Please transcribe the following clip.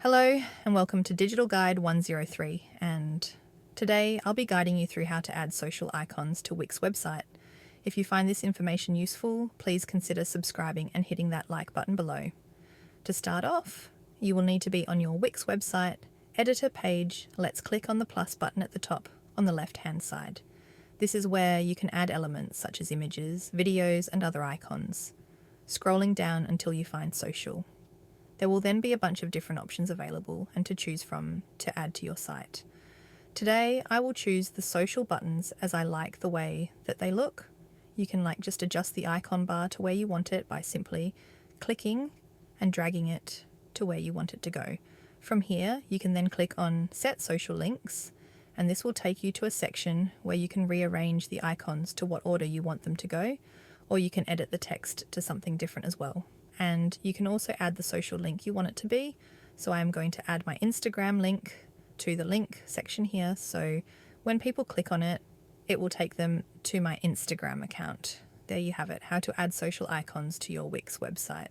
Hello and welcome to Digital Guide 103, and today I'll be guiding you through how to add social icons to Wix website. If you find this information useful, please consider subscribing and hitting that like button below. To start off, you will need to be on your Wix website, editor page. Let's click on the plus button at the top on the left hand side. This is where you can add elements such as images, videos and other icons, scrolling down until you find social. There will then be a bunch of different options available and to choose from to add to your site. Today I will choose the social buttons as I like the way that they look. You can just adjust the icon bar to where you want it by simply clicking and dragging it to where you want it to go. From here you can then click on Set Social Links, and this will take you to a section where you can rearrange the icons to what order you want them to go, or you can edit the text to something different as well. And you can also add the social link you want it to be. So I am going to add my Instagram link to the link section here. So when people click on it, it will take them to my Instagram account. There you have it, how to add social icons to your Wix website.